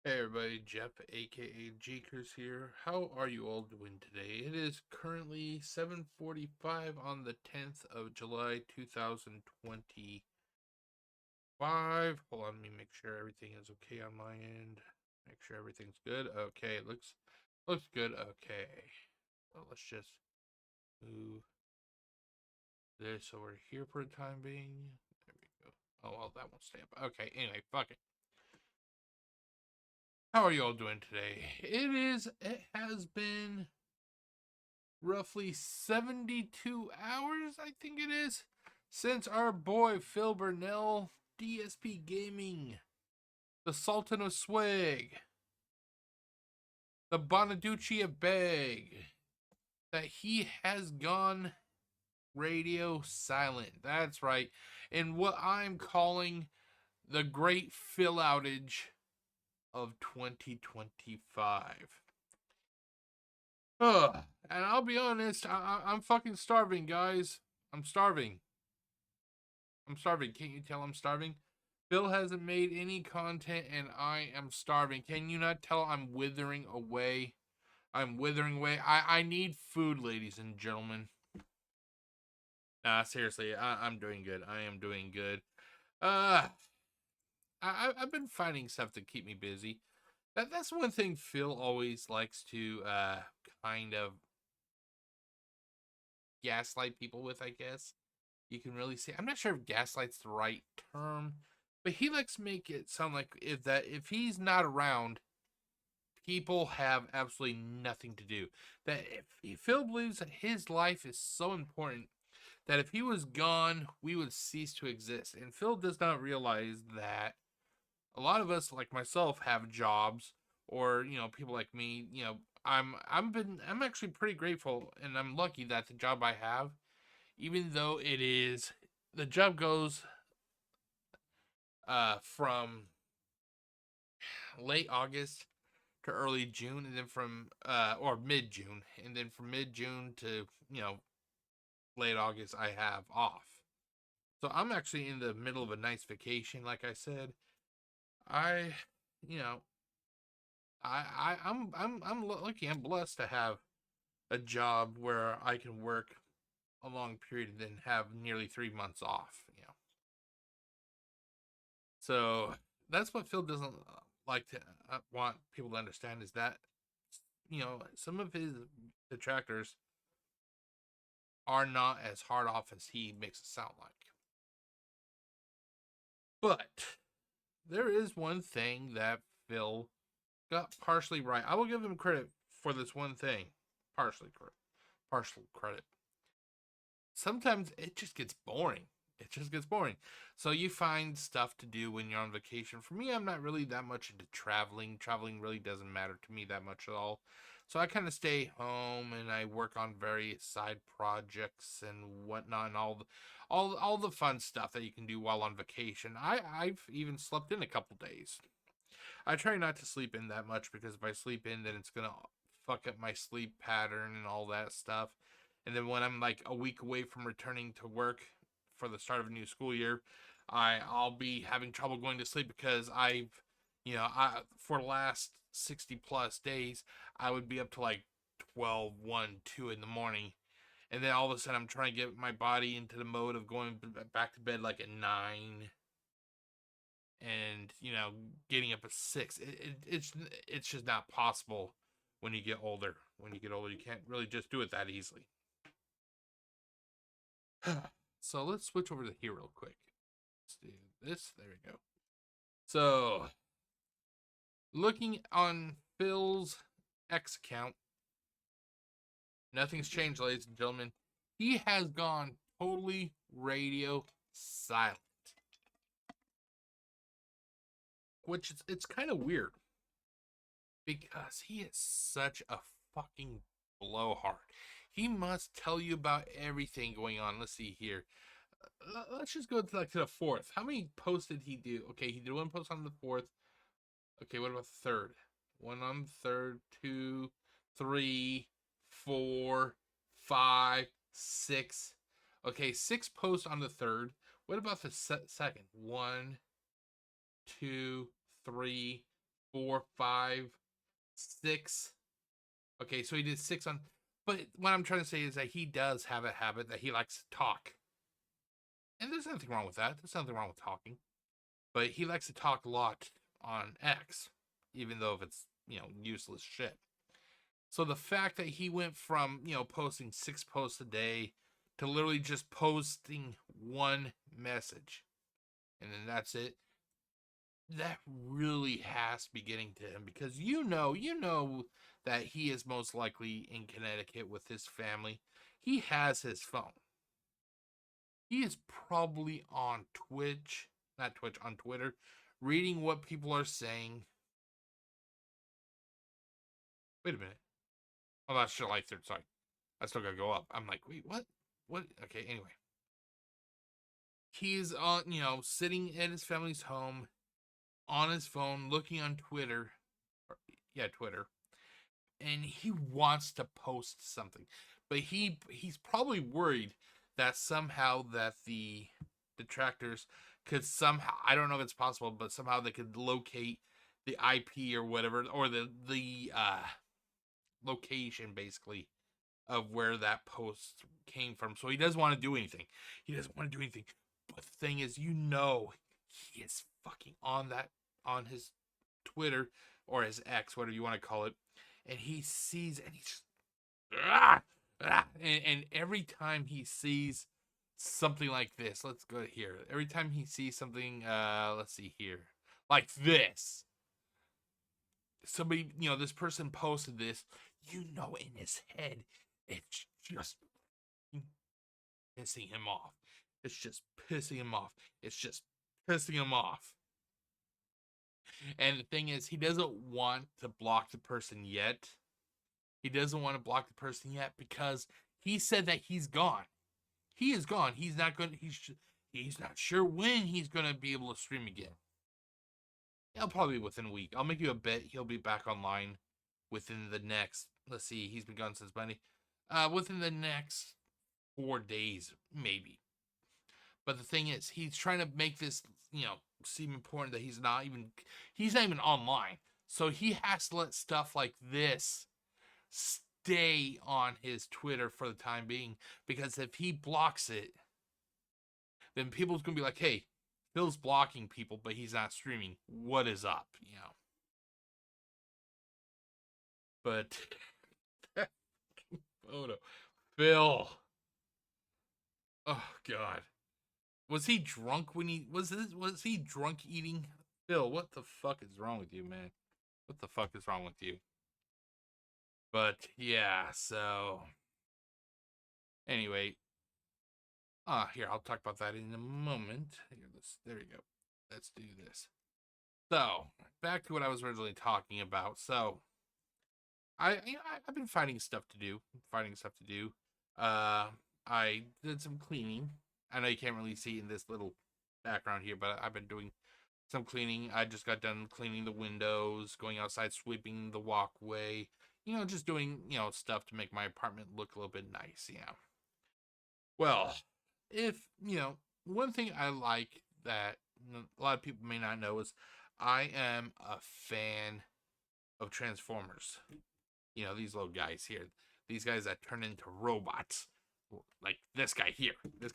Hey everybody, Jeff aka GCurse here. How are you all doing today? It is currently 7:45 on the 10th of July 2025. Hold on, let me make sure everything is okay on my end. Make sure everything's good. Okay, looks good. Okay. So let's just move this over here for the time being. There we go. Oh well, that won't stay up. Okay, anyway, fuck it. How are you all doing today? It has been roughly 72 hours, I think it is, since our boy Phil Burnell, DSP Gaming, the Sultan of Swag, the Bonaducci of Bag, that he has gone radio silent. That's right. In what I'm calling the Great Phil Outage of 2025. Ugh. And I'll be honest, I'm fucking starving, guys. I'm starving. I'm starving. Can't you tell I'm starving? Phil hasn't made any content and I am starving. Can you not tell I'm withering away? I'm withering away. I need food, ladies and gentlemen. Nah, seriously, I'm doing good. I am doing good. Uh, I've been finding stuff to keep me busy. That's one thing Phil always likes to kind of gaslight people with, I guess. You can really see. I'm not sure if gaslight's the right term, but he likes to make it sound like if he's not around, people have absolutely nothing to do. That if Phil believes that his life is so important that if he was gone, we would cease to exist. And Phil does not realize that a lot of us, like myself, have jobs, or people like me. I'm actually pretty grateful and I'm lucky that the job I have, even though the job goes from late August to early June, and then from or mid June, and then from mid June to late August I have off. So I'm actually in the middle of a nice vacation. Like I said, I you know I'm lucky. I'm blessed to have a job where I can work a long period and then have nearly 3 months off. So that's what Phil doesn't like to want people to understand is that some of his detractors are not as hard off as he makes it sound like. But there is one thing that Phil got partially right. I will give him credit for this one thing. Partial credit. Sometimes it just gets boring. It just gets boring. So you find stuff to do when you're on vacation. For me, I'm not really that much into traveling. Traveling really doesn't matter to me that much at all. So I kind of stay home and I work on various side projects and whatnot, and all the fun stuff that you can do while on vacation. I've even slept in a couple days. I try not to sleep in that much because if I sleep in, then it's gonna fuck up my sleep pattern and all that stuff. And then when I'm like a week away from returning to work for the start of a new school year, I'll be having trouble going to sleep because I for the last 60 plus days I would be up to like 12, 1, 2 in the morning. And then all of a sudden I'm trying to get my body into the mode of going back to bed like at 9, and getting up at 6. It's just not possible when you get older. When you get older, you can't really just do it that easily. So let's switch over to here real quick. Let's do this. There we go. So looking on Phil's X account, nothing's changed, ladies and gentlemen. He has gone totally radio silent, which it's kind of weird because he is such a fucking blowhard. He must tell you about everything going on. Let's see here. Let's just go to the fourth. How many posts did he do? Okay, he did one post on the fourth. Okay, what about the third? One on the third, 2, 3, 4, 5, 6. Okay, 6 posts on the third. What about the second? 1, 2, 3, 4, 5, 6. Okay, so he did 6 on. But what I'm trying to say is that he does have a habit that he likes to talk. And there's nothing wrong with that. There's nothing wrong with talking. But he likes to talk a lot on X, even though if it's, useless shit. So the fact that he went from, posting 6 posts a day to literally just posting one message and then that's it, that really has to be getting to him because you know that he is most likely in Connecticut with his family. He has his phone. He is probably on Twitch, not Twitch, on Twitter, reading what people are saying. Wait a minute. Oh, that's July 3rd. Sorry. I still gotta go up. I'm like, wait, what? What? Okay, anyway. He's on, sitting at his family's home on his phone, looking on Twitter. Yeah, Twitter. And he wants to post something. But he's probably worried that somehow that the detractors could somehow, I don't know if it's possible, but somehow they could locate the IP or whatever, or the location basically of where that post came from. So he doesn't want to do anything. He doesn't want to do anything. But the thing is, he is fucking on his Twitter or his X, whatever you want to call it, and he sees and he's just and every time he sees something like this, let's go here. Every time he sees something, let's see here, like this, somebody, this person posted this, in his head, it's just pissing him off. It's just pissing him off. It's just pissing him off. And the thing is, he doesn't want to block the person yet. He doesn't want to block the person yet because he said that he's gone. He is gone. He's not going. He's not sure when he's going to be able to stream again. He'll probably within a week. I'll make you a bet he'll be back online within the next. Let's see. He's been gone since Monday. Within the next 4 days, maybe. But the thing is, he's trying to make this, seem important that he's not even online. So he has to let stuff like this stay on his Twitter for the time being, because if he blocks it, then people's gonna be like, hey, Phil's blocking people, but he's not streaming. What is up? But that photo. Phil. Oh God. Was he drunk when he was he drunk eating? Phil, what the fuck is wrong with you, man? What the fuck is wrong with you? But yeah, so anyway, here, I'll talk about that in a moment. There you go. Let's do this. So, back to what I was originally talking about. So, I've been finding stuff to do. I did some cleaning. I know you can't really see in this little background here, but I've been doing some cleaning. I just got done cleaning the windows, going outside, sweeping the walkway. Just doing, stuff to make my apartment look a little bit nice. Well, if, one thing I like that a lot of people may not know is I am a fan of Transformers. These little guys here. These guys that turn into robots. Like this guy here. This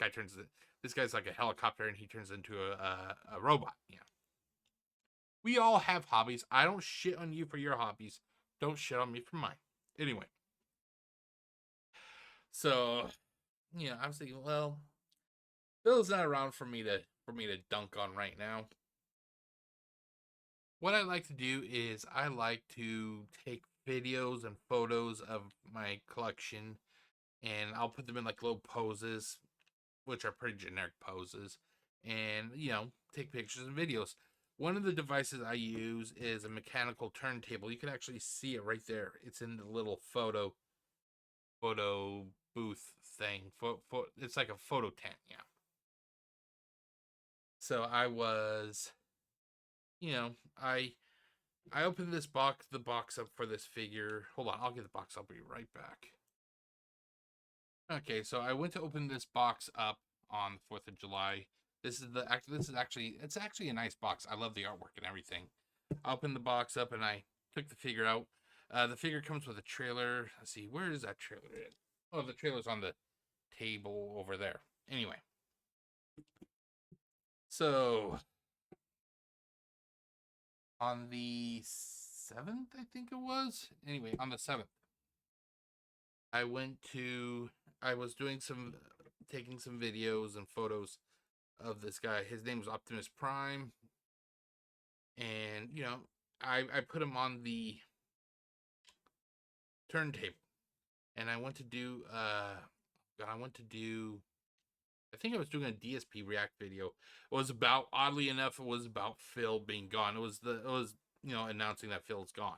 guy's like a helicopter and he turns into a robot. We all have hobbies. I don't shit on you for your hobbies. Don't shit on me for mine. Anyway. So, I was thinking, well, Bill's not around for me to dunk on right now. What I like to do is I like to take videos and photos of my collection, and I'll put them in like little poses, which are pretty generic poses, and take pictures and videos. One of the devices I use is a mechanical turntable. You can actually see it right there. It's in the little photo booth thing. It's like a photo tent, So I was, I opened the box up for this figure. Hold on, I'll get the box. I'll be right back. Okay, so I went to open this box up on the 4th of July. It's actually a nice box. I love the artwork and everything. opened the box up and I took the figure out. The figure comes with a trailer. Let's see, where is that trailer at? Oh, the trailer's on the table over there. Anyway, so on the 7th, I think it was. Anyway, on the 7th, I was taking some videos and photos of this guy. His name was Optimus Prime. And, I put him on the turntable. And I went to do, I think I was doing a DSP React video. It was about, oddly enough, it was about Phil being gone. It was, announcing that Phil's gone.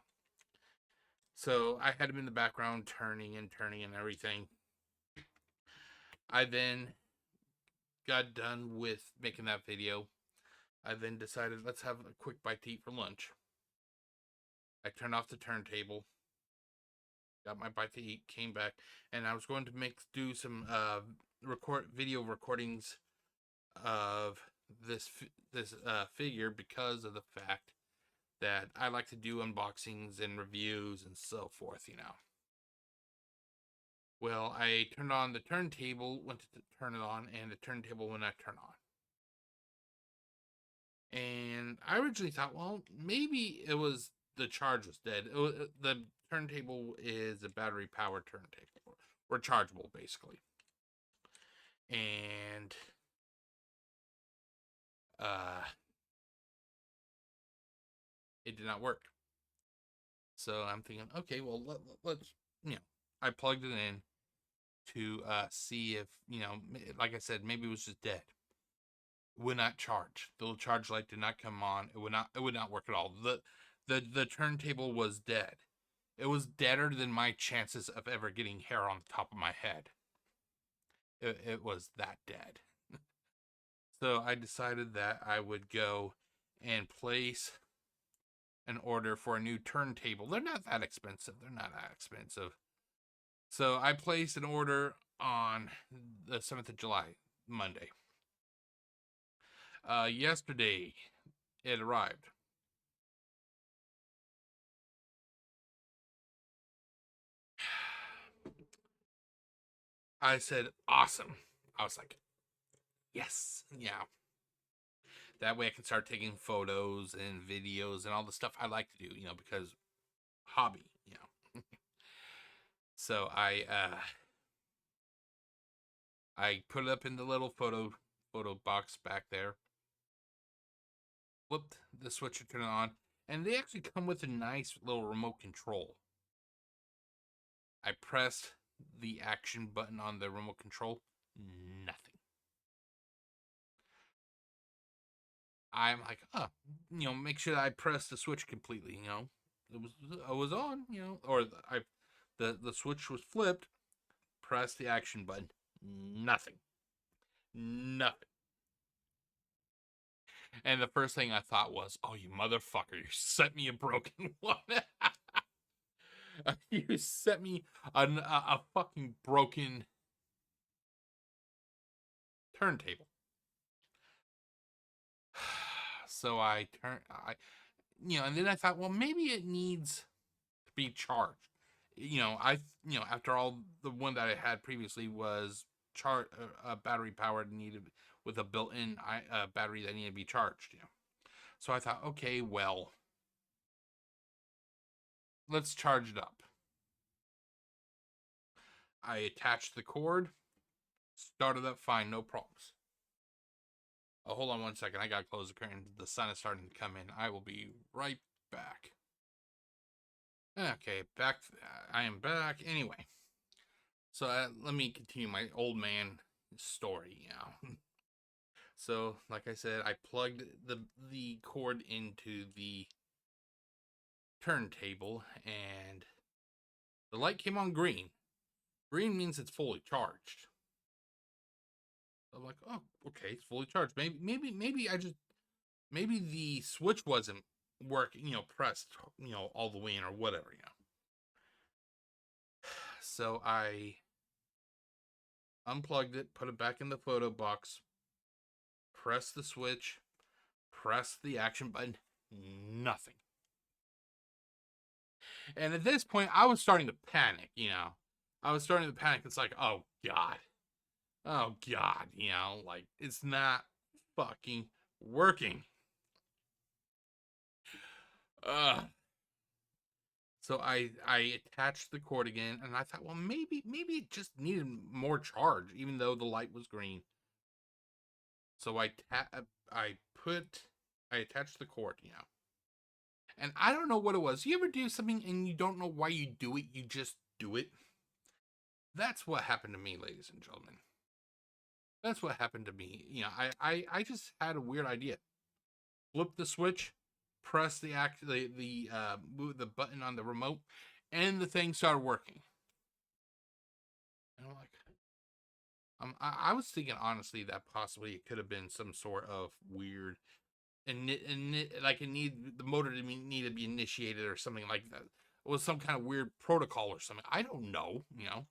So I had him in the background turning and everything. I then got done with making that video. I then decided, let's have a quick bite to eat for lunch. I turned off the turntable, got my bite to eat, came back, and I was going to do some video recordings of this figure, because of the fact that I like to do unboxings and reviews and so forth, Well, I turned on the turntable, went to turn it on, and the turntable would not turn on. And I originally thought, well, maybe it was the charge was dead. The turntable is a battery powered turntable, rechargeable basically. And it did not work. So I'm thinking, okay, well, let's, I plugged it in to see if, like I said, maybe it was just dead. Would not charge. The little charge light did not come on. It would not work at all. The turntable was dead. It was deader than my chances of ever getting hair on the top of my head. It was that dead. So I decided that I would go and place an order for a new turntable. They're not that expensive. So I placed an order on the 7th of July, Monday. Yesterday, it arrived. I said, awesome. I was like, yes, yeah. That way I can start taking photos and videos and all the stuff I like to do, because hobby, So I put it up in the little photo box back there. Flipped the switch to turn it on, and they actually come with a nice little remote control. I pressed the action button on the remote control. Nothing. I'm like, make sure I press the switch completely. I was on. Or the switch was flipped. Press the action button. Nothing. And the first thing I thought was, oh, you motherfucker, you sent me a broken one. You sent me a fucking broken turntable. So and then I thought, well, maybe it needs to be charged. After all, the one that I had previously was battery powered, needed with a built-in battery that needed to be charged. So I thought, okay, well, let's charge it up. I attached the cord, started up fine, no problems. Oh, hold on one second. I gotta close the curtain. The sun is starting to come in. I will be right back. Okay, back. I am back. Anyway, so let me continue my old man story. So, like I said, I plugged the cord into the turntable, and the light came on green. Green means it's fully charged. I'm like, oh, okay, it's fully charged. Maybe the switch wasn't working, pressed, all the way in or whatever, So I unplugged it, put it back in the photo box, pressed the switch, pressed the action button, nothing. And at this point, I was starting to panic, you know. I was starting to panic. It's like, oh, God. Oh, God, you know, like, it's not fucking working. Ugh. So I attached the cord again, and I thought, well, maybe it just needed more charge, even though the light was green. So I put I attached the cord, you know, and I don't know what it was. You ever do something and you don't know why you do it? You just do it. That's what happened to me, ladies and gentlemen. That's what happened to me. You know, I just had a weird idea. Flip the switch, press move the button on the remote, and the thing started working. And I'm like, I was thinking honestly that possibly it could have been some sort of weird, and like it need the motor to need to be initiated or something like that. It was some kind of weird protocol or something. I don't know, you know.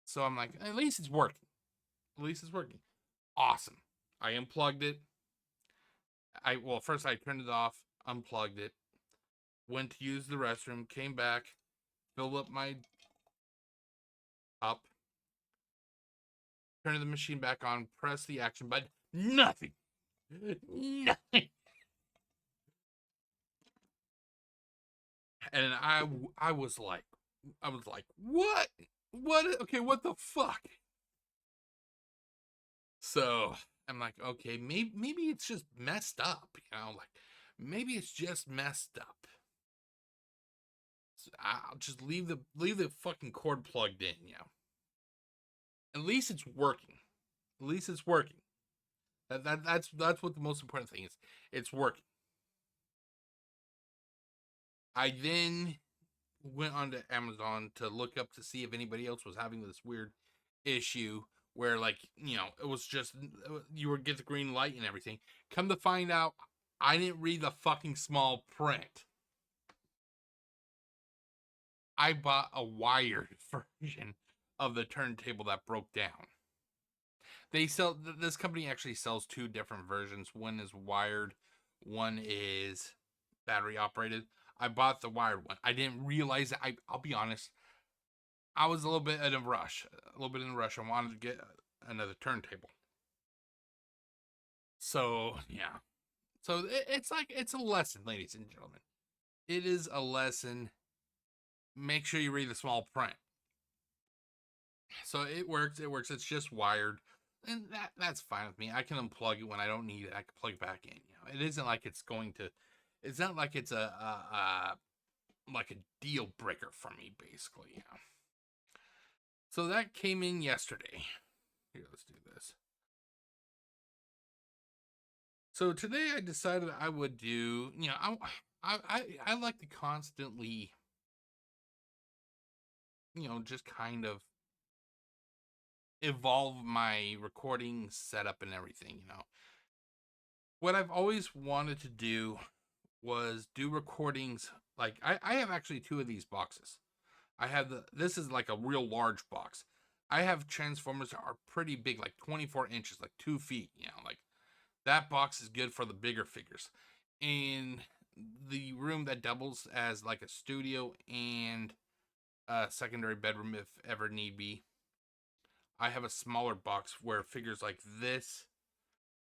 So I'm like, at least it's working. At least it's working. Awesome. I unplugged it. First I turned it off, unplugged it, went to use the restroom, came back, filled up my cup, turned the machine back on, pressed the action button. Nothing. Nothing. And I was like, what? What? Okay, what the fuck? So I'm like, okay, maybe it's just messed up, you know, like maybe it's just messed up. So I'll just leave the fucking cord plugged in, you know. At least it's working. At least it's working. That's what the most important thing is. It's working. I then went onto Amazon to look up to see if anybody else was having this weird issue where, like, you know, it was just you would get the green light and everything. Come to find out, I didn't read the fucking small print. I bought a wired version of the turntable that broke down. They sell this company actually sells two different versions. One is wired, one is battery operated. I bought the wired one. I didn't realize that. I'll be honest. I was a little bit in a rush. A little bit in a rush. I wanted to get another turntable. So yeah. So it's like it's a lesson, ladies and gentlemen. It is a lesson. Make sure you read the small print. So it works. It works. It's just wired, and that's fine with me. I can unplug it when I don't need it. I can plug it back in. You know, it isn't like it's going to. It's not like it's a like a deal breaker for me, basically. You know. So that came in yesterday. Here, let's do this. So today I decided I would do. You know, I like to constantly, you know, just kind of evolve my recording setup and everything. You know, what I've always wanted to do was do recordings. Like I have actually two of these boxes. I have this is like a real large box. I have transformers that are pretty big, like 24 inches, like 2 feet, you know, like that box is good for the bigger figures. In the room that doubles as like a studio and a secondary bedroom if ever need be, I have a smaller box where figures like this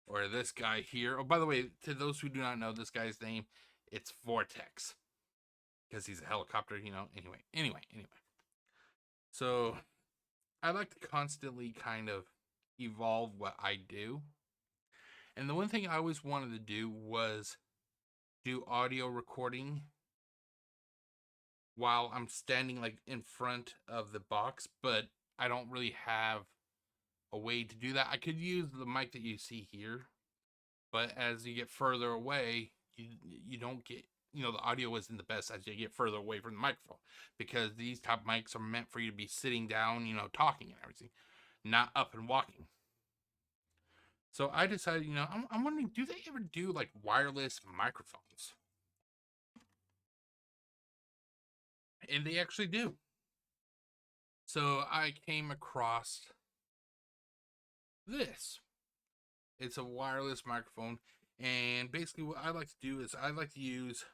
or this guy here. Oh, by the way, to those who do not know this guy's name, it's Vortex because he's a helicopter, you know. Anyway. So I like to constantly kind of evolve what I do. And the one thing I always wanted to do was do audio recording while I'm standing like in front of the box, but I don't really have a way to do that. I could use the mic that you see here, but as you get further away, you don't get, you know, the audio isn't the best as you get further away from the microphone because these top mics are meant for you to be sitting down, you know, talking and everything, not up and walking. So I decided, you know, I'm wondering, do they ever do like wireless microphones? And they actually do. So I came across this. It's a wireless microphone, and basically what I like to do is I like to use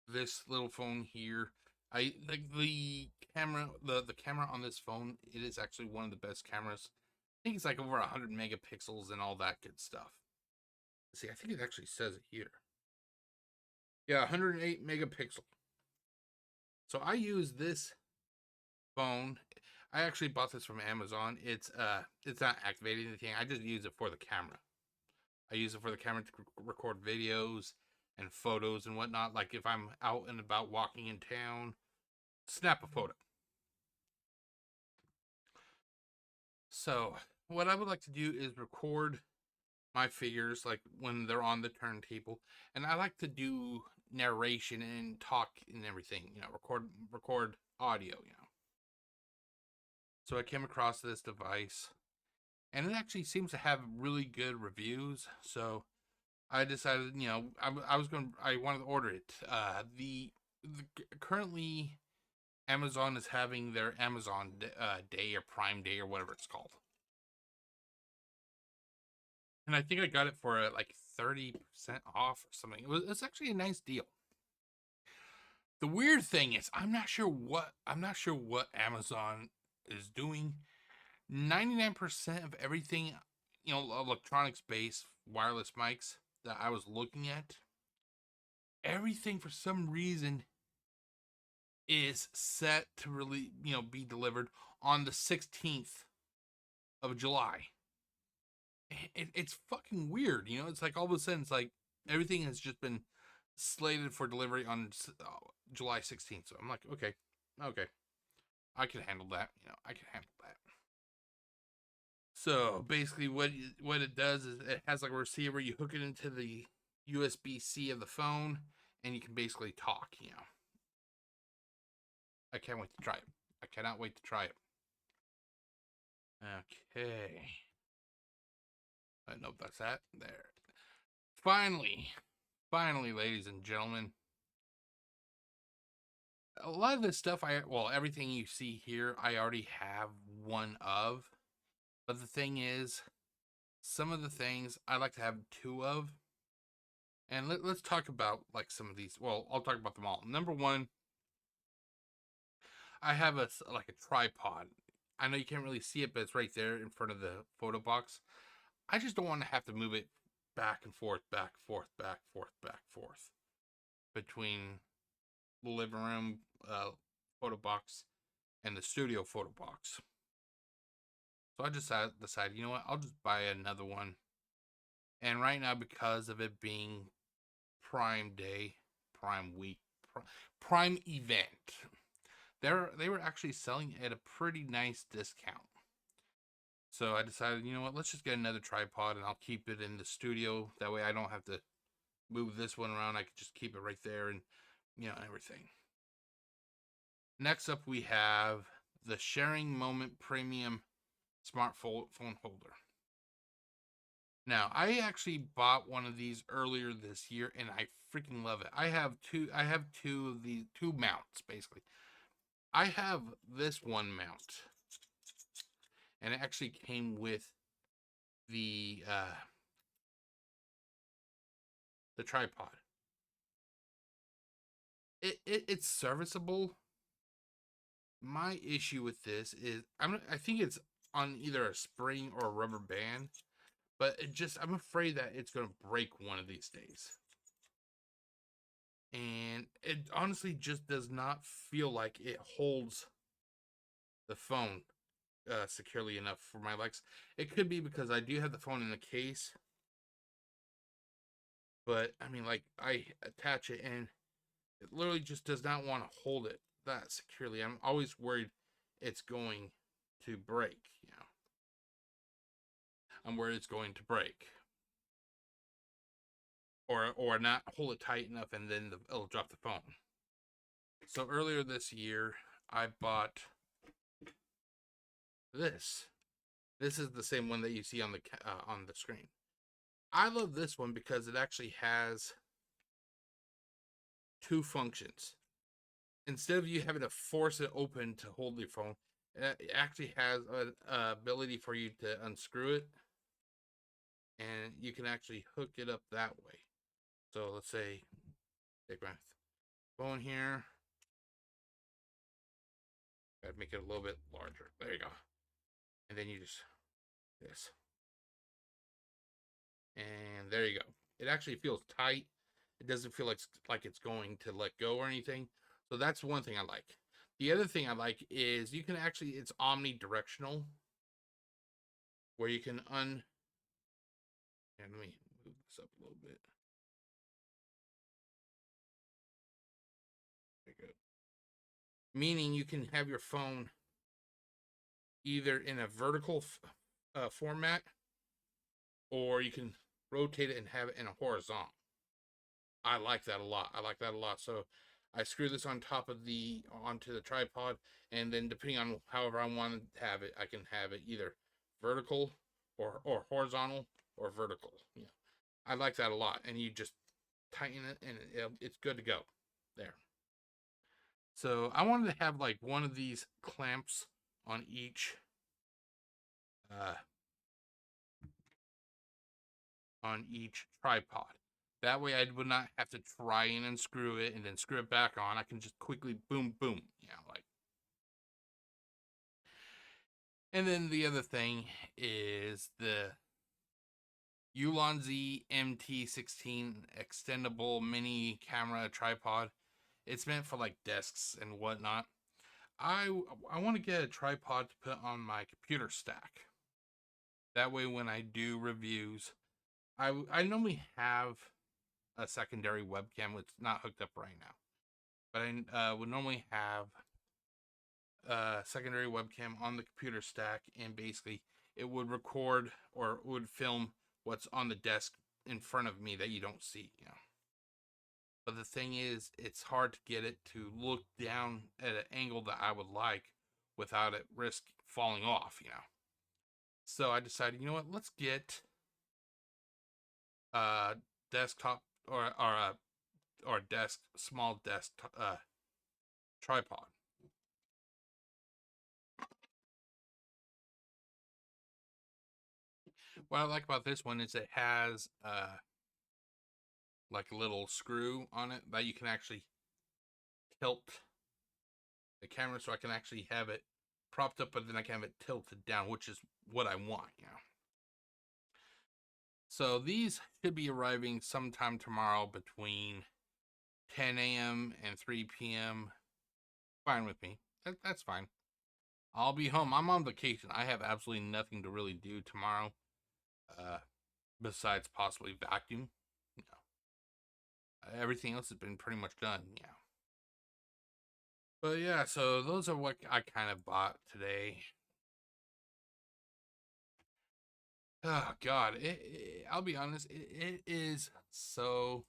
this little phone here. I like the camera. The camera on this phone. It is actually one of the best cameras. I think it's like over 100 megapixels and all that good stuff. See, I think it actually says it here. Yeah, 108 megapixel. So I use this phone. I actually bought this from Amazon. It's not activating anything. I just use it for the camera. I use it for the camera to record videos and photos and whatnot. Like if I'm out and about walking in town, snap a photo. So what I would like to do is record my figures like when they're on the turntable, and I like to do narration and talk and everything. Record audio. So I came across this device, and it actually seems to have really good reviews. So I decided, I wanted to order it. Currently Amazon is having their Amazon Day or Prime Day or whatever it's called, and I think I got it for like 30% off or something. It's actually a nice deal. The weird thing is, I'm not sure what Amazon is doing. 99% of everything, electronics based wireless mics that I was looking at, everything for some reason is set to really, be delivered on the 16th of July. It's fucking weird, It's like all of a sudden, it's like everything has just been slated for delivery on July 16th. So I'm like, okay, I can handle that. I can handle that. So basically, what it does is it has like a receiver. You hook it into the USB-C of the phone, and you can basically talk. I can't wait to try it. I cannot wait to try it. Okay. Nope, that's that. There. Finally, ladies and gentlemen. A lot of this stuff, everything you see here, I already have one of. But the thing is, some of the things I like to have two of. And let's talk about like some of these. Well, I'll talk about them all. Number one, I have a tripod. I know you can't really see it, but it's right there in front of the photo box. I just don't want to have to move it back and forth, back, forth, back, forth, back, forth between the living room photo box and the studio photo box. So I just decided, you know what? I'll just buy another one. And right now, because of it being Prime Day, Prime Week, Prime Event, they were actually selling at a pretty nice discount. So I decided, you know what? Let's just get another tripod, and I'll keep it in the studio. That way, I don't have to move this one around. I could just keep it right there, and everything. Next up, we have the Sharing Moment Premium Smartphone holder. Now, I actually bought one of these earlier this year, and I freaking love it. I have two of the two mounts, basically. I have this one mount, and it actually came with the tripod. It's serviceable. My issue with this is I think it's on either a spring or a rubber band, but I'm afraid that it's gonna break one of these days. And it honestly just does not feel like it holds the phone securely enough for my legs. It could be because I do have the phone in the case, but I mean, like, I attach it and it literally just does not want to hold it that securely. I'm always worried it's going to break. I'm worried it's going to break, or not hold it tight enough, and then it'll drop the phone. So earlier this year, I bought this. This is the same one that you see on the screen. I love this one because it actually has two functions. Instead of you having to force it open to hold your phone, it actually has an ability for you to unscrew it, and you can actually hook it up that way. So let's say, take breath. phone here. Gotta make it a little bit larger. There you go. And then you just this. And there you go. It actually feels tight. It doesn't feel like it's going to let go or anything. So that's one thing I like. The other thing I like is you can actually, it's omnidirectional, where you can and let me move this up a little bit. There you go. Meaning you can have your phone either in a vertical format, or you can rotate it and have it in a horizontal. I like that a lot. I like that a lot. So I screw this on top of onto the tripod, and then depending on however I want to have it, I can have it either vertical or horizontal or vertical. Yeah, I like that a lot. And you just tighten it, and it's good to go. There. So I wanted to have like one of these clamps on each uh, tripod. That way I would not have to try and unscrew it and then screw it back on. I can just quickly boom, boom. Like. And then the other thing is the Ulanzi MT16 extendable mini camera tripod. It's meant for like desks and whatnot. I want to get a tripod to put on my computer stack. That way when I do reviews, I normally have a secondary webcam. It's not hooked up right now, but I would normally have a secondary webcam on the computer stack, and basically it would record or would film what's on the desk in front of me that you don't see. But the thing is, it's hard to get it to look down at an angle that I would like without it risk falling off. So I decided, you know what, let's get a desktop or desk small desk tripod. What I like about this one is it has like a little screw on it that you can actually tilt the camera, so I can actually have it propped up, but then I can have it tilted down, which is what I want. So these should be arriving sometime tomorrow between 10 a.m. and 3 p.m. Fine with me. That's fine. I'll be home. I'm on vacation. I have absolutely nothing to really do tomorrow, besides possibly vacuum. Everything else has been pretty much done. But yeah, so those are what I kind of bought today. Oh God, I'll be honest, it is so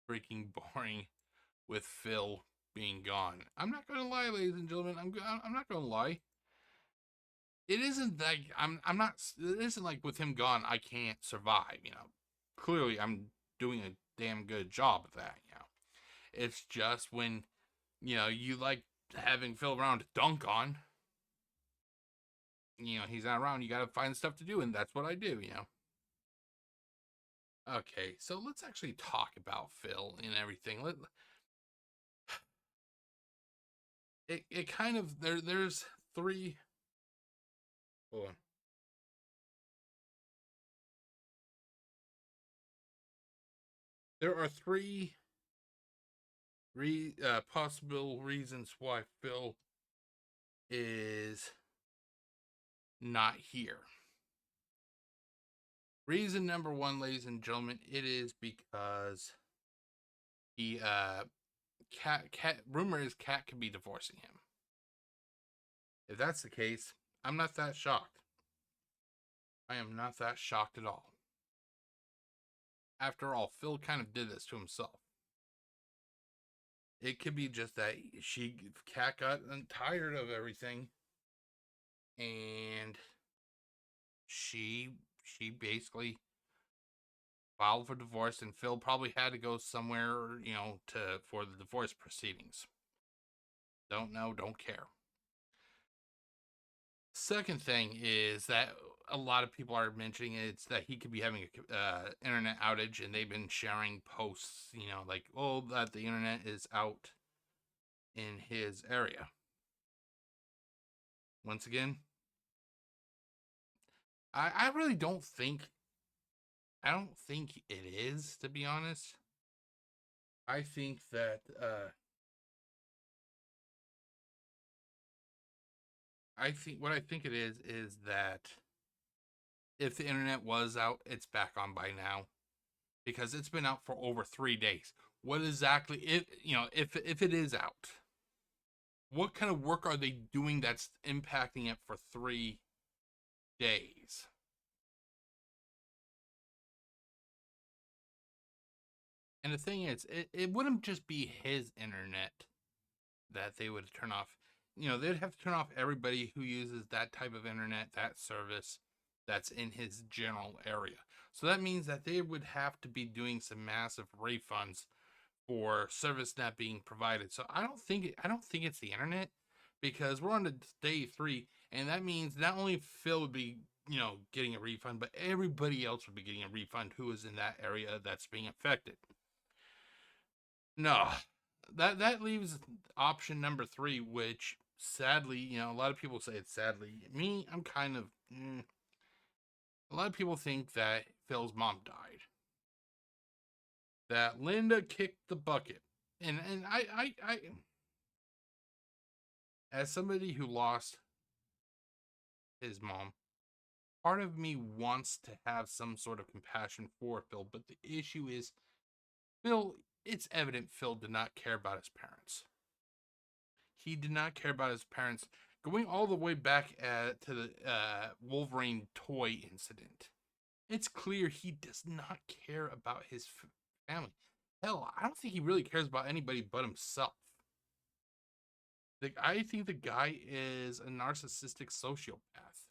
freaking boring with Phil being gone. I'm not gonna lie, ladies and gentlemen. I'm not gonna lie. It isn't that I'm not. It isn't like with him gone, I can't survive. Clearly I'm doing a damn good job of that. It's just when you like having Phil around to dunk on. He's not around. You got to find stuff to do, and that's what I do. Okay, so let's actually talk about Phil and everything. It kind of there's three. Hold on. There are three possible reasons why Phil is not here. Reason number one, ladies and gentlemen, it is because he cat rumor is Cat could be divorcing him. If that's the case, I'm not that shocked. I am not that shocked at all. After all, Phil kind of did this to himself. It could be just that Cat got tired of everything, and she basically filed for divorce, and Phil probably had to go somewhere, for the divorce proceedings. Don't know, don't care. Second thing is that a lot of people are mentioning it's that he could be having a internet outage, and they've been sharing posts, like, oh, that the internet is out in his area. Once again, I really don't think it is, to be honest. I think that what I think it is that if the internet was out, it's back on by now, because it's been out for over 3 days. What exactly, if it is out, what kind of work are they doing that's impacting it for 3 days? And the thing is, it wouldn't just be his internet that they would turn off. They'd have to turn off everybody who uses that type of internet, that service, that's in his general area. So that means that they would have to be doing some massive refunds for service not being provided. So I don't think it's the internet, because we're on to day 3, and that means not only Phil would be, getting a refund, but everybody else would be getting a refund who is in that area that's being affected. No, that leaves option number 3, which sadly, a lot of people say it's sadly. Me, I'm kind of. A lot of people think that Phil's mom died. That Linda kicked the bucket, and I as somebody who lost his mom, part of me wants to have some sort of compassion for Phil, but the issue is, it's evident Phil did not care about his parents. He did not care about his parents, going all the way back to the Wolverine toy incident. It's clear he does not care about his family. Hell, I don't think he really cares about anybody but himself. I think the guy is a narcissistic sociopath.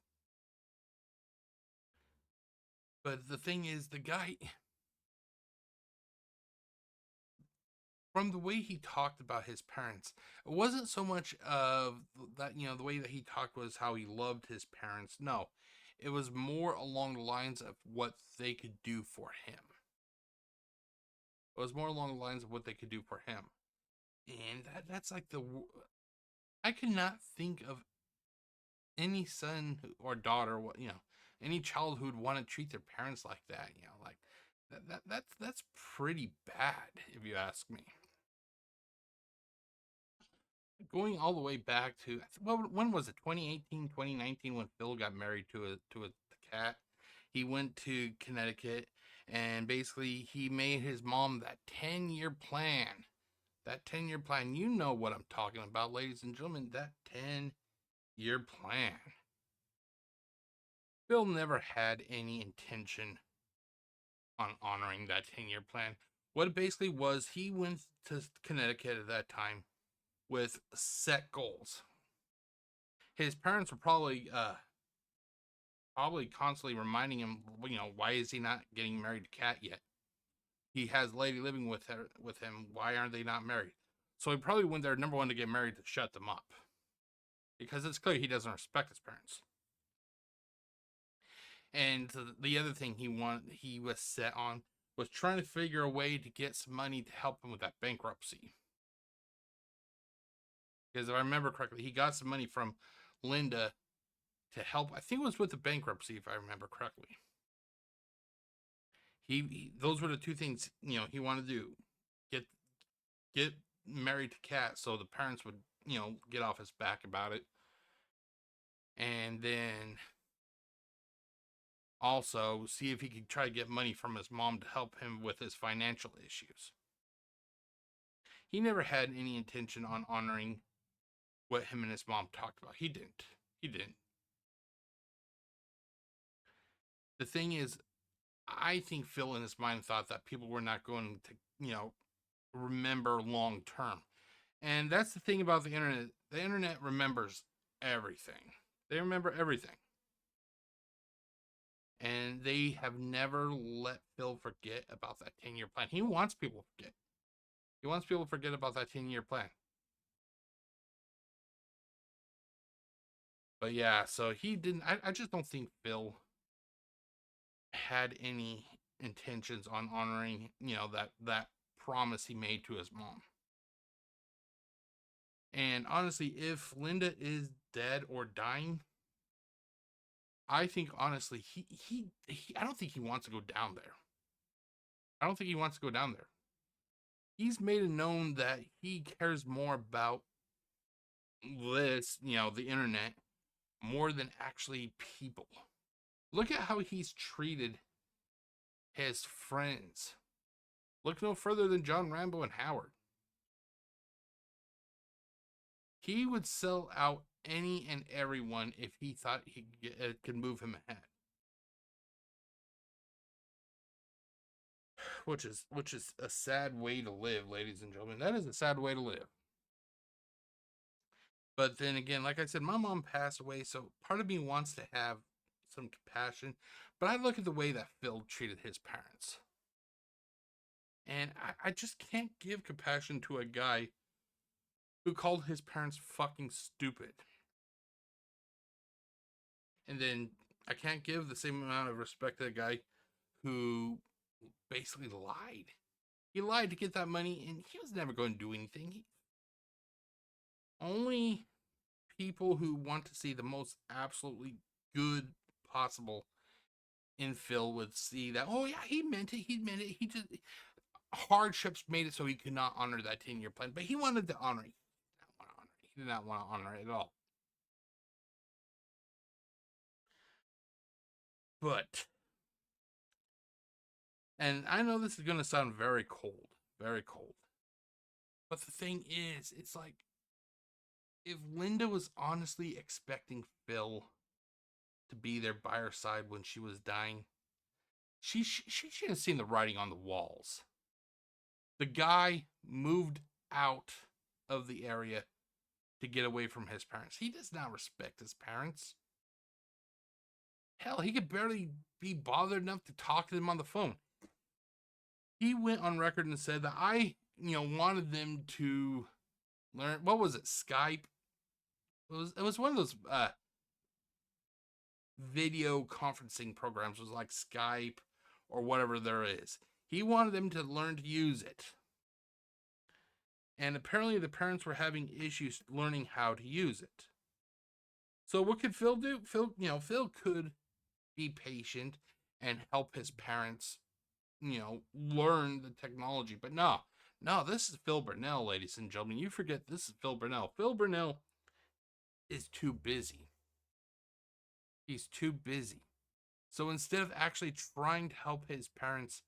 But the thing is, the guy, from the way he talked about his parents, it wasn't so much of that, the way that he talked was how he loved his parents. No, it was more along the lines of what they could do for him. It was more along the lines of what they could do for him. And that's like I could not think of any son or daughter, any child who would want to treat their parents like that. Like that's pretty bad, if you ask me. Going all the way back to, well, when was it? 2018, 2019, when Phil got married to a cat. He went to Connecticut, and basically he made his mom that 10-year plan. That 10-year plan, you know what I'm talking about, ladies and gentlemen. That 10-year plan. Phil never had any intention on honoring that 10-year plan. What it basically was, he went to Connecticut at that time with set goals. His parents were probably constantly reminding him, why is he not getting married to Kat yet? He has a lady living with him. Why aren't they not married? So he probably went there, number one, to get married, to shut them up, because it's clear he doesn't respect his parents. And the other thing he was set on was trying to figure a way to get some money to help him with that bankruptcy. Because if I remember correctly, he got some money from Linda to help. I think it was with the bankruptcy, if I remember correctly. Those were the two things he wanted to do: get married to Kat, so the parents would get off his back about it, and then also see if he could try to get money from his mom to help him with his financial issues. He never had any intention on honoring what him and his mom talked about. He didn't. The thing is, I think Phil in his mind thought that people were not going to, remember long term. And that's the thing about the internet. The internet remembers everything. They remember everything. And they have never let Phil forget about that 10-year plan. He wants people to forget. He wants people to forget about that 10-year plan. But yeah, so he didn't. I just don't think Phil had any intentions on honoring, that promise he made to his mom. And honestly, if Linda is dead or dying, I think honestly, I don't think he wants to go down there. I don't think he wants to go down there. He's made it known that he cares more about this, the internet, more than actually people. Look at how he's treated his friends. Look no further than John Rambo and Howard. He would sell out any and everyone if he thought he could move him ahead. Which is a sad way to live, ladies and gentlemen. That is a sad way to live. But then again, like I said, my mom passed away, so part of me wants to have some compassion. But I look at the way that Phil treated his parents. And I just can't give compassion to a guy who called his parents fucking stupid. And then I can't give the same amount of respect to a guy who basically lied. He lied to get that money, and he was never going to do anything. Only people who want to see the most absolutely good possible in Phil would see that, oh yeah, he meant it. He just, hardships made it so he could not honor that 10-year plan, but he wanted to honor it. He did not want to honor it at all. But, and I know this is going to sound very cold, very cold. But the thing is, it's like, if Linda was honestly expecting Phil to be there by her side when she was dying, she should have seen the writing on the walls. The guy moved out of the area to get away from his parents. He does not respect his parents. Hell, he could barely be bothered enough to talk to them on the phone. He went on record and said that I, wanted them to learn, what was it, Skype? It was one of those video conferencing programs. It was like Skype or whatever there is. He wanted them to learn to use it. And apparently the parents were having issues learning how to use it. So what could Phil do? Phil could be patient and help his parents, learn the technology. But no, this is Phil Burnell, ladies and gentlemen. You forget this is Phil Burnell. Phil Burnell is too busy. He's too busy. So instead of actually trying to help his parents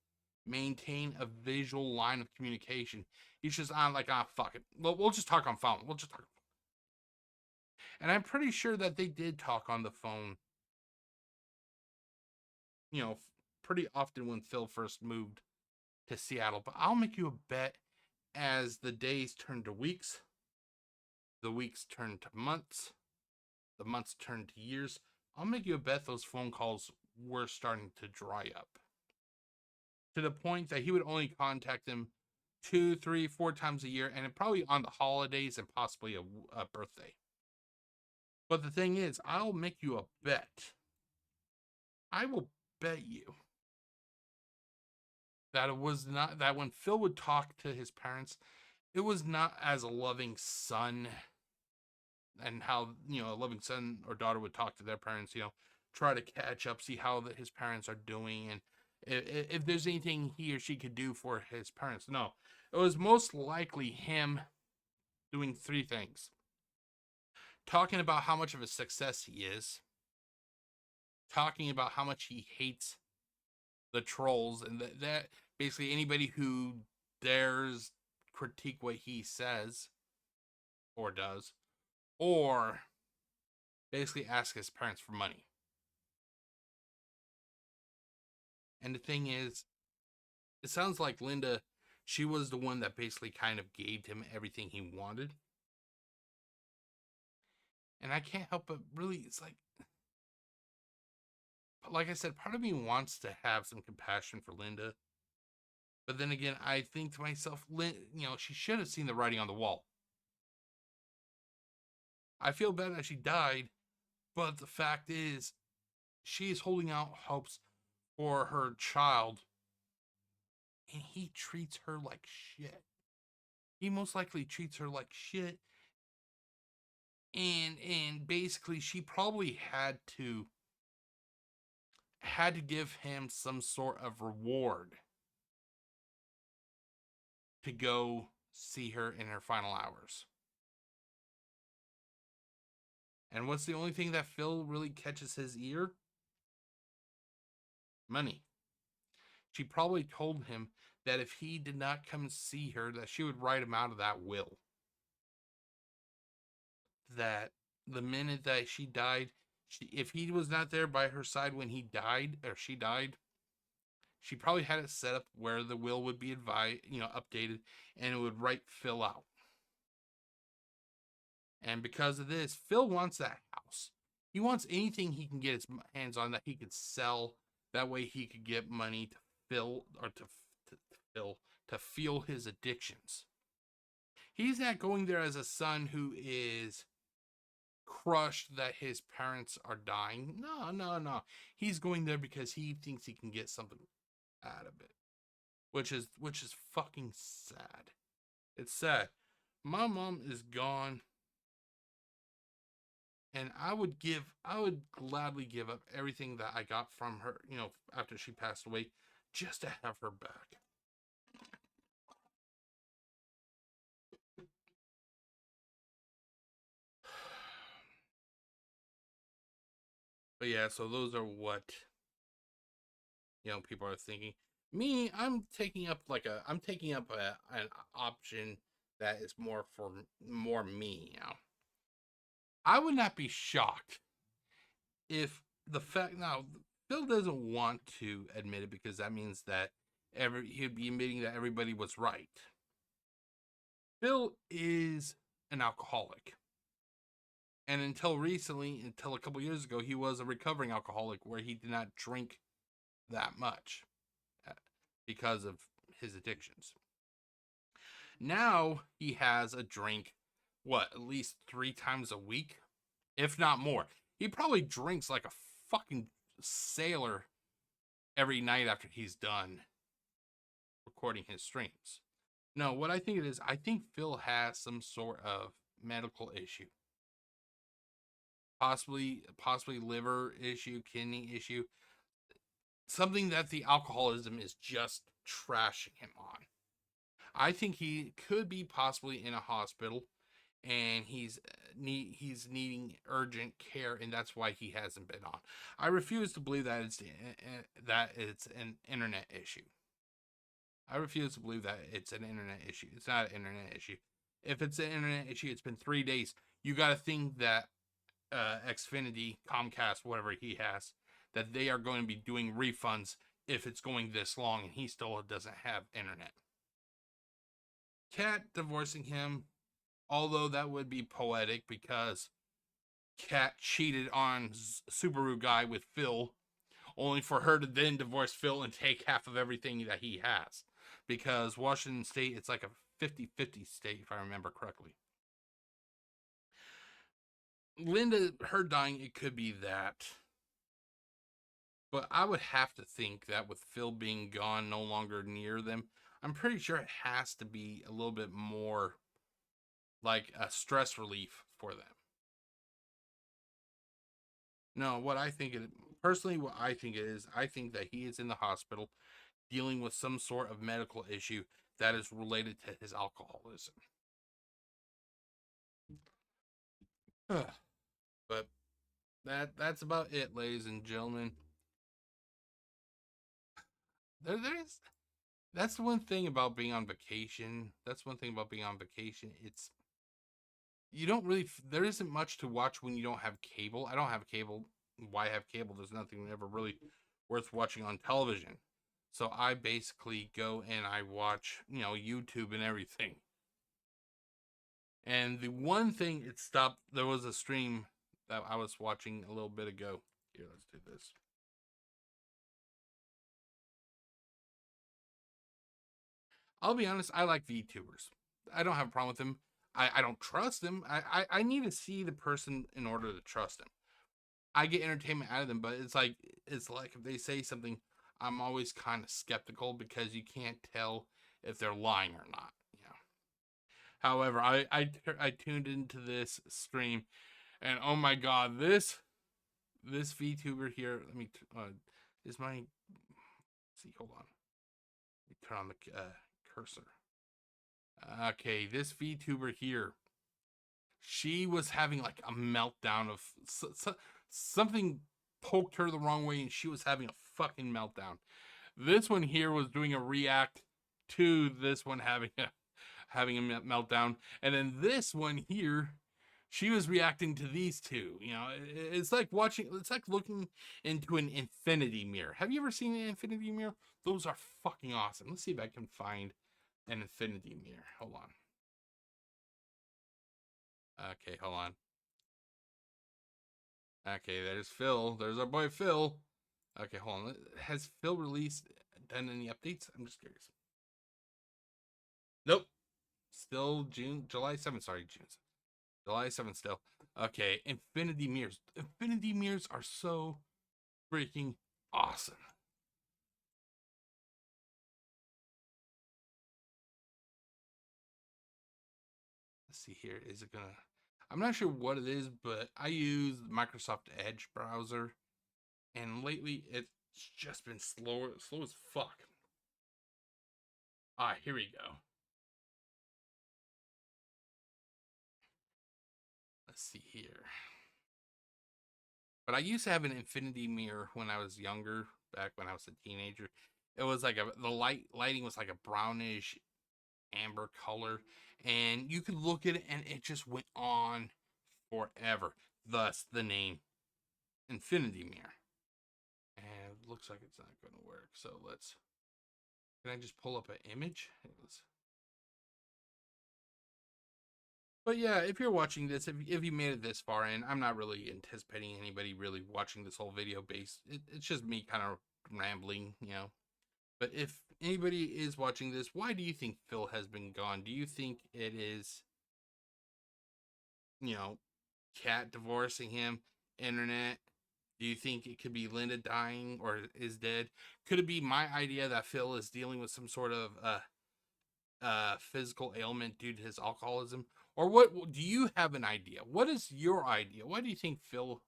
maintain a visual line of communication, he's just on like, fuck it. We'll just talk on phone. And I'm pretty sure that they did talk on the phone, pretty often when Phil first moved to Seattle. But I'll make you a bet, as the days turned to weeks, the weeks turned to months, the months turned to years, I'll make you a bet those phone calls were starting to dry up. To the point that he would only contact them 2, 3, 4 times a year, and probably on the holidays and possibly a birthday. But the thing is, I'll make you a bet. I will bet you that it was not, that when Phil would talk to his parents, it was not as a loving son, and how, a loving son or daughter would talk to their parents, try to catch up, see how his parents are doing, and if there's anything he or she could do for his parents. No, it was most likely him doing 3 things: talking about how much of a success he is, talking about how much he hates the trolls, and that basically anybody who dares critique what he says or does, or basically ask his parents for money. And the thing is, it sounds like Linda, she was the one that basically kind of gave him everything he wanted. And I can't help but really, it's like I said, part of me wants to have some compassion for Linda. But then again, I think to myself, she should have seen the writing on the wall. I feel bad that she died, but the fact is, she is holding out hopes for her child, and he treats her like shit. He most likely treats her like shit, and basically she probably had to give him some sort of reward to go see her in her final hours. And what's the only thing that Phil really catches his ear? Money. She probably told him that if he did not come see her, that she would write him out of that will. That the minute that she died, if he was not there by her side when he died, or she died, she probably had it set up where the will would be updated, and it would write Phil out. And because of this, Phil wants that house. He wants anything he can get his hands on that he could sell. That way he could get money to fill, or to feel his addictions. He's not going there as a son who is crushed that his parents are dying. No. He's going there because he thinks he can get something out of it. Which is fucking sad. It's sad. My mom is gone, and I would gladly give up everything that I got from her, after she passed away, just to have her back. But yeah, so those are what people are thinking. Me, I'm taking up an option that is more me. I would not be shocked if the fact now Phil doesn't want to admit it, because that means that he'd be admitting that everybody was right. Phil is an alcoholic. And until a couple years ago, he was a recovering alcoholic where he did not drink that much because of his addictions. Now he has a drink, at least 3 times a week, if not more. He probably drinks like a fucking sailor every night after he's done recording his streams. No, what I think it is, I think Phil has some sort of medical issue. Possibly liver issue, kidney issue. Something that the alcoholism is just trashing him on. I think he could be possibly in a hospital, and he's needing urgent care, and that's why he hasn't been on. I refuse to believe that it's an internet issue. I refuse to believe that it's an internet issue. It's not an internet issue. If it's an internet issue, it's been 3 days. You got to think that Xfinity, Comcast, whatever he has, that they are going to be doing refunds if it's going this long and he still doesn't have internet. Kat divorcing him, although that would be poetic because Kat cheated on Subaru guy with Phil, only for her to then divorce Phil and take half of everything that he has. Because Washington State, it's like a 50-50 state, if I remember correctly. Linda, her dying, it could be that. But I would have to think that with Phil being gone, no longer near them, I'm pretty sure it has to be a little bit more like a stress relief for them. No, what I think it is, I think that he is in the hospital dealing with some sort of medical issue that is related to his alcoholism. But that's about it, ladies and gentlemen. That's the one thing about being on vacation. It's there isn't much to watch when you don't have cable. I don't have cable. Why have cable? There's nothing ever really worth watching on television. So I basically go and I watch, YouTube and everything. And the one thing it stopped, there was a stream that I was watching a little bit ago. Here, let's do this. I'll be honest, I like VTubers. I don't have a problem with them. I don't trust them. I need to see the person in order to trust them. I get entertainment out of them, but it's like if they say something, I'm always kind of skeptical because you can't tell if they're lying or not. You know. However, I tuned into this stream, and oh my god, this VTuber here. Let me is my see. Hold on. Let me turn on the cursor. Okay, this VTuber here. She was having like a meltdown of something poked her the wrong way, and she was having a fucking meltdown. This one here was doing a react to this one having a meltdown, and then this one here, she was reacting to these two. You know, it's like watching. It's like looking into an infinity mirror. Have you ever seen an infinity mirror? Those are fucking awesome. Let's see if I can find an infinity mirror. Hold on. Okay, hold on. Okay, there's Phil. There's our boy Phil. Okay, hold on. Has Phil done any updates? I'm just curious. Nope. Still July 7th. Sorry, July 7th still. Okay, Infinity Mirrors. Infinity Mirrors are so freaking awesome. Let's see here. Is it gonna... I'm not sure what it is, but I use Microsoft Edge browser, and lately it's just been slow as fuck. Ah, here we go. Let's see here. But I used to have an infinity mirror when I was younger, back when I was a teenager. It was like the lighting was like a brownish amber color, and you could look at it and it just went on forever. Thus the name Infinity Mirror. And it looks like it's not going to work. So let's. Can I just pull up an image? But yeah, if you're watching this, if you made it this far in, I'm not really anticipating anybody really watching this whole video based. It's just me kind of rambling, you know. But if anybody is watching this, why do you think Phil has been gone? Do you think it is, you know, Cat divorcing him, internet? Do you think it could be Linda dying or is dead? Could it be my idea that Phil is dealing with some sort of physical ailment due to his alcoholism? Or what do you have an idea? What is your idea? Why do you think Phil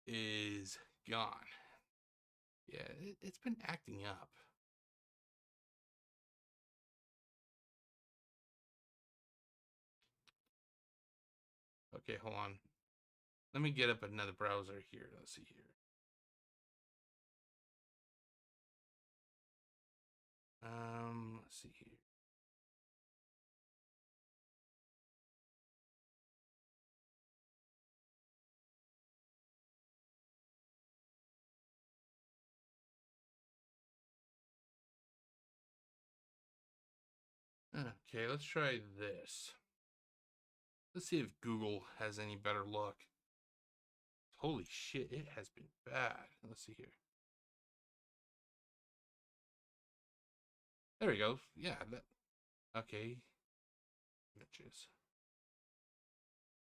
is gone? Yeah, it's been acting up. Okay, hold on. Let me get up another browser here. Let's see here. Let's see here. Okay, let's try this. Let's see if Google has any better luck. Holy shit, it has been bad. Let's see here. There we go. Yeah, that. Okay. Images.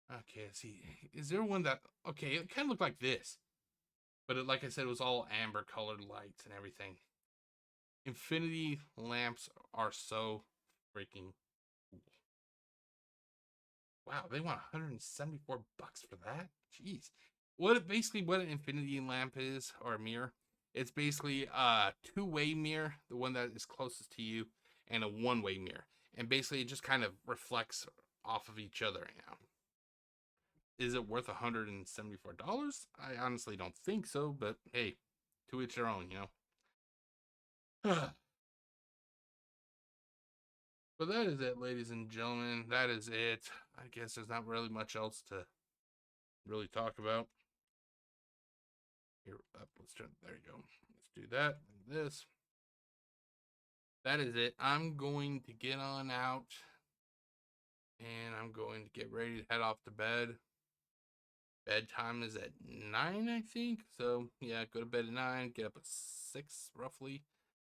Okay, let's see. Is there one that... Okay, it kind of looked like this. But it, like I said, it was all amber colored lights and everything. Infinity lamps are so freaking cool. Wow, they want $174 for that? Jeez. What an infinity lamp is, or a mirror, it's basically a two-way mirror, the one that is closest to you, and a one-way mirror. And basically it just kind of reflects off of each other, you know. Is it worth $174? I honestly don't think so, but hey, to each their own, you know. But that is it, ladies and gentlemen. That is it. I guess there's not really much else to really talk about. Here, up. Let's turn. There you go. Let's do that. And this. That is it. I'm going to get on out, and I'm going to get ready to head off to bed. Bedtime is at 9, I think. So yeah, go to bed at 9. Get up at 6, roughly.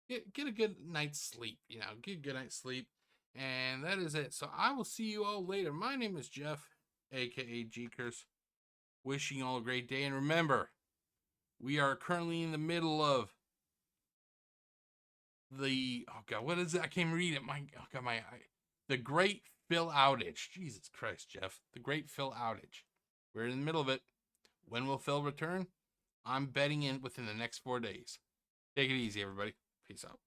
Get a good night's sleep. You know, get a good night's sleep. And that is it. So I will see you all later. My name is Jeff, aka GCurse. Wishing you all a great day. And remember, we are currently in the middle of oh god, what is it? I can't read it. The Great Phil Outage. Jesus Christ, Jeff. The Great Phil Outage. We're in the middle of it. When will Phil return? I'm betting in within the next 4 days. Take it easy, everybody. Peace out.